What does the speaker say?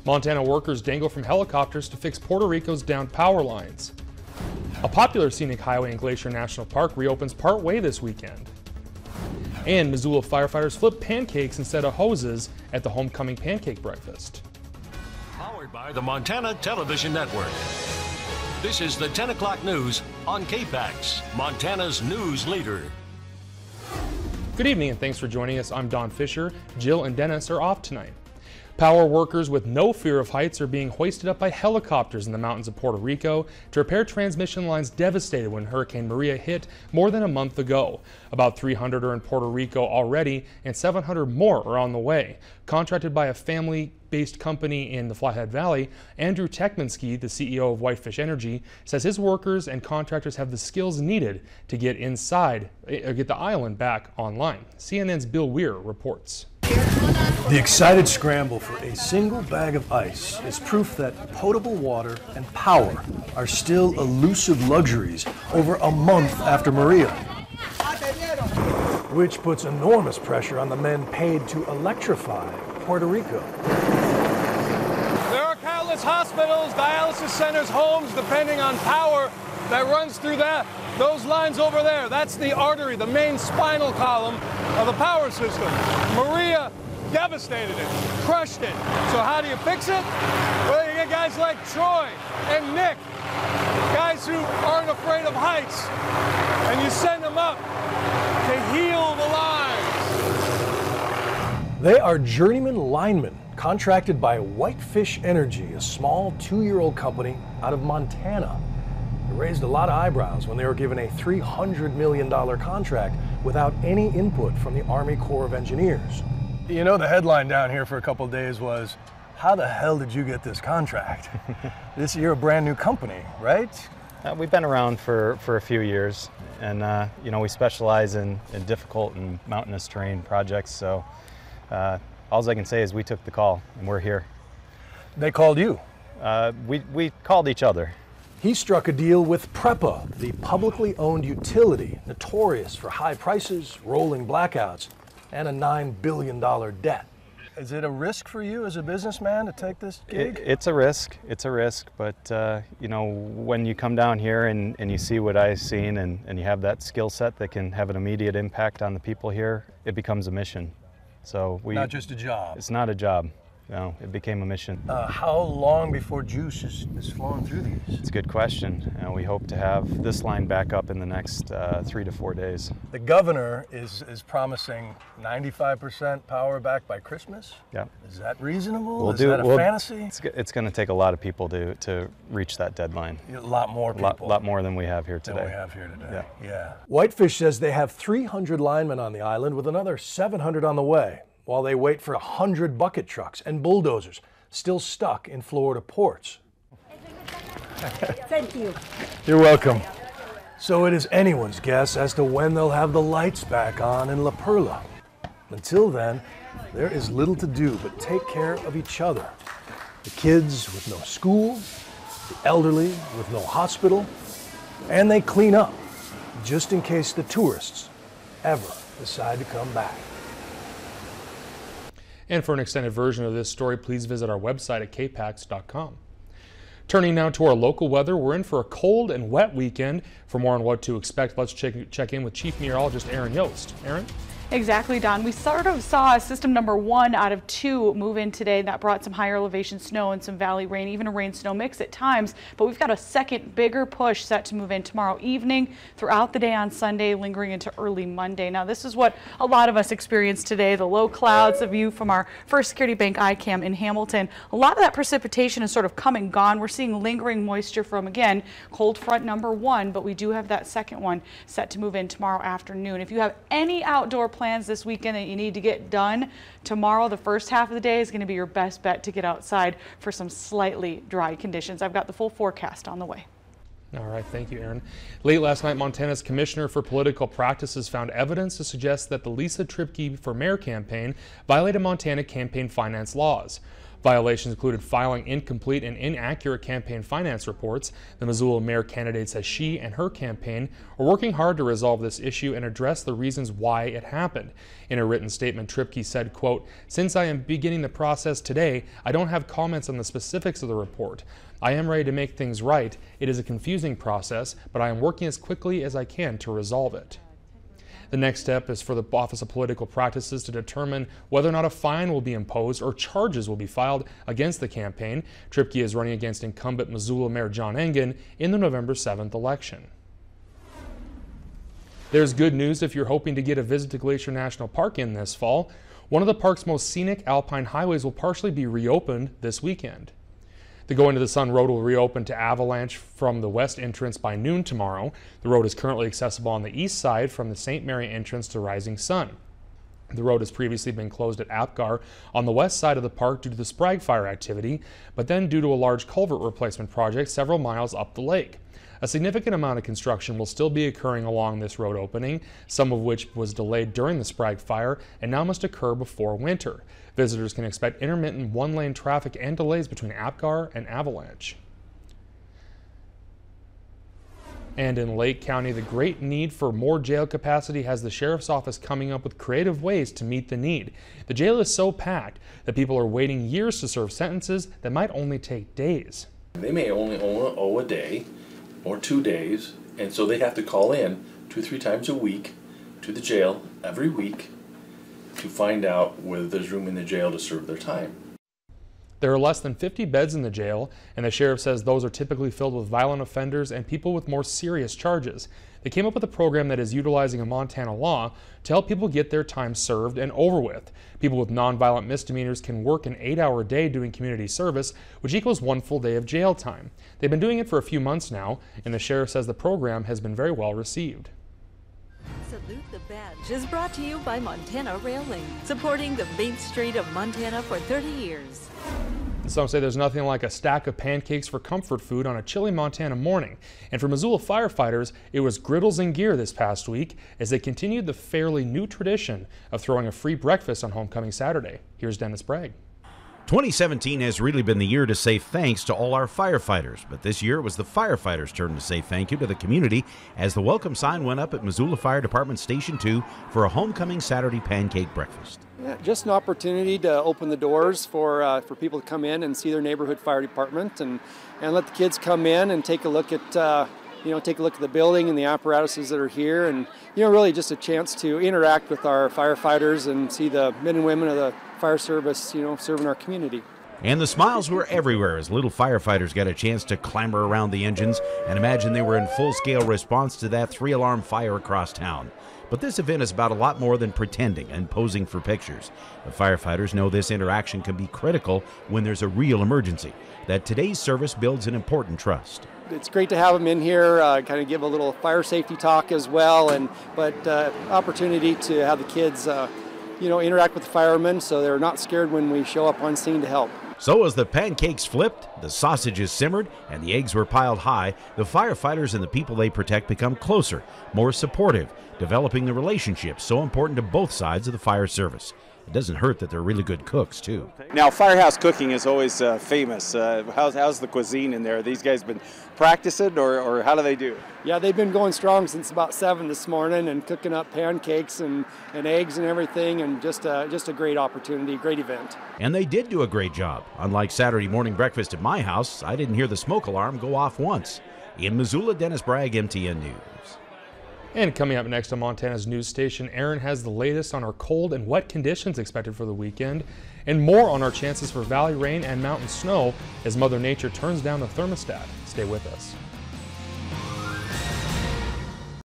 Montana workers dangle from helicopters to fix Puerto Rico's downed power lines. A popular scenic highway in Glacier National Park reopens partway this weekend. And Missoula firefighters flip pancakes instead of hoses at the homecoming Pancake Breakfast. Powered by the Montana Television Network. This is the 10 o'clock news on KPAX, Montana's news leader. Good evening and thanks for joining us. I'm Don Fisher. Jill and Dennis are off tonight. Power workers with no fear of heights are being hoisted up by helicopters in the mountains of Puerto Rico to repair transmission lines devastated when Hurricane Maria hit more than a month ago. About 300 are in Puerto Rico already and 700 more are on the way. Contracted by a family-based company in the Flathead Valley, Andrew Tekminski, the CEO of Whitefish Energy, says his workers and contractors have the skills needed to get the island back online. CNN's Bill Weir reports. The excited scramble for a single bag of ice is proof that potable water and power are still elusive luxuries over a month after Maria, which puts enormous pressure on the men paid to electrify Puerto Rico. There are countless hospitals, dialysis centers, homes depending on power that runs through those lines over there. That's the artery, the main spinal column of the power system. Maria devastated it, crushed it. So how do you fix it? Well, you get guys like Troy and Nick, guys who aren't afraid of heights, and you send them up to heal the lines. They are journeyman linemen contracted by Whitefish Energy, a small 2-year-old company out of Montana. It raised a lot of eyebrows when they were given a $300 million contract without any input from the Army Corps of Engineers. You know, the headline down here for a couple of days was, how the hell did you get this contract? You're a brand new company, right? We've been around for a few years, and you know, we specialize in difficult and mountainous terrain projects, so all I can say is we took the call and we're here. They called you? We called each other. He struck a deal with Trippe, the publicly owned utility notorious for high prices, rolling blackouts, and a $9 billion debt. Is it a risk for you as a businessman to take this gig? It's a risk, but you know, when you come down here and you see what I've seen and you have that skill set that can have an immediate impact on the people here, it becomes a mission. So not just a job. It's not a job. No, it became a mission. How long before juice is flowing through these? It's a good question. We hope to have this line back up in the next 3 to 4 days. The governor is promising 95% power back by Christmas? Yeah. Is that reasonable? Is that a fantasy? It's going to take a lot of people to reach that deadline. A lot more people. A lot more than we have here today. Yeah. Whitefish says they have 300 linemen on the island with another 700 on the way, while they wait for 100 bucket trucks and bulldozers still stuck in Florida ports. Thank you. You're welcome. So it is anyone's guess as to when they'll have the lights back on in La Perla. Until then, there is little to do but take care of each other. The kids with no school, the elderly with no hospital, and they clean up just in case the tourists ever decide to come back. And for an extended version of this story, please visit our website at kpax.com. Turning now to our local weather, we're in for a cold and wet weekend. For more on what to expect, let's check in with Chief Meteorologist Aaron Yost. Aaron? Exactly, Don. We sort of saw system number 1 out of 2 move in today. That brought some higher elevation snow and some valley rain, even a rain-snow mix at times. But we've got a second bigger push set to move in tomorrow evening, throughout the day on Sunday, lingering into early Monday. Now, this is what a lot of us experienced today. The low clouds, a view from our First Security Bank ICAM in Hamilton. A lot of that precipitation is sort of come and gone. We're seeing lingering moisture from, again, cold front number 1, but we do have that second one set to move in tomorrow afternoon. If you have any outdoor plans this weekend that you need to get done, tomorrow, the first half of the day, is going to be your best bet to get outside for some slightly dry conditions. I've got the full forecast on the way. All right, thank you, Aaron. Late last night, Montana's Commissioner for Political Practices found evidence to suggest that the Lisa Trippe for Mayor campaign violated Montana campaign finance laws. Violations included filing incomplete and inaccurate campaign finance reports. The Missoula mayor candidate says she and her campaign are working hard to resolve this issue and address the reasons why it happened. In a written statement, Trippe said, quote, "Since I am beginning the process today, I don't have comments on the specifics of the report. I am ready to make things right. It is a confusing process, but I am working as quickly as I can to resolve it." The next step is for the Office of Political Practices to determine whether or not a fine will be imposed or charges will be filed against the campaign. Trippe is running against incumbent Missoula Mayor John Engen in the November 7th election. There's good news if you're hoping to get a visit to Glacier National Park in this fall. One of the park's most scenic alpine highways will partially be reopened this weekend. The Going to the Sun Road will reopen to avalanche from the west entrance by noon tomorrow. The road is currently accessible on the east side from the St. Mary entrance to Rising Sun. The road has previously been closed at Apgar on the west side of the park due to the Sprague fire activity, but then due to a large culvert replacement project several miles up the lake. A significant amount of construction will still be occurring along this road opening, some of which was delayed during the Sprague fire and now must occur before winter. Visitors can expect intermittent one-lane traffic and delays between Apgar and Avalanche. And in Lake County, the great need for more jail capacity has the sheriff's office coming up with creative ways to meet the need. The jail is so packed that people are waiting years to serve sentences that might only take days. They may only owe a day or 2 days, and so they have to call in 2-3 times a week to the jail every week to find out whether there's room in the jail to serve their time. There are less than 50 beds in the jail, and the sheriff says those are typically filled with violent offenders and people with more serious charges. They came up with a program that is utilizing a Montana law to help people get their time served and over with. People with nonviolent misdemeanors can work an 8-hour day doing community service, which equals 1 full day of jail time. They've been doing it for a few months now, and the sheriff says the program has been very well received. Salute the Badge is brought to you by Montana Railing, supporting the Main Street of Montana for 30 years. Some say there's nothing like a stack of pancakes for comfort food on a chilly Montana morning. And for Missoula firefighters, it was griddles and gear this past week as they continued the fairly new tradition of throwing a free breakfast on Homecoming Saturday. Here's Dennis Bragg. 2017 has really been the year to say thanks to all our firefighters, but this year it was the firefighters' turn to say thank you to the community as the welcome sign went up at Missoula Fire Department Station 2 for a Homecoming Saturday pancake breakfast. Yeah, just an opportunity to open the doors for people to come in and see their neighborhood fire department and let the kids come in and take a look at take a look at the building and the apparatuses that are here, and really just a chance to interact with our firefighters and see the men and women of the fire service, serving our community. And the smiles were everywhere as little firefighters got a chance to clamber around the engines and imagine they were in full-scale response to that 3-alarm fire across town. But this event is about a lot more than pretending and posing for pictures. The firefighters know this interaction can be critical when there's a real emergency, that today's service builds an important trust. It's great to have them in here, kind of give a little fire safety talk as well, but opportunity to have the kids interact with the firemen so they're not scared when we show up on scene to help. So as the pancakes flipped, the sausages simmered, and the eggs were piled high, the firefighters and the people they protect become closer, more supportive, developing the relationships so important to both sides of the fire service. It doesn't hurt that they're really good cooks, too. Now, firehouse cooking is always famous. How's the cuisine in there? These guys been practicing, or how do they do? Yeah, they've been going strong since about 7 this morning and cooking up pancakes and eggs and everything, and just a great opportunity, great event. And they did do a great job. Unlike Saturday morning breakfast at my house, I didn't hear the smoke alarm go off once. In Missoula, Dennis Bragg, MTN News. And coming up next on Montana's news station, Aaron has the latest on our cold and wet conditions expected for the weekend, and more on our chances for valley rain and mountain snow as Mother Nature turns down the thermostat. Stay with us.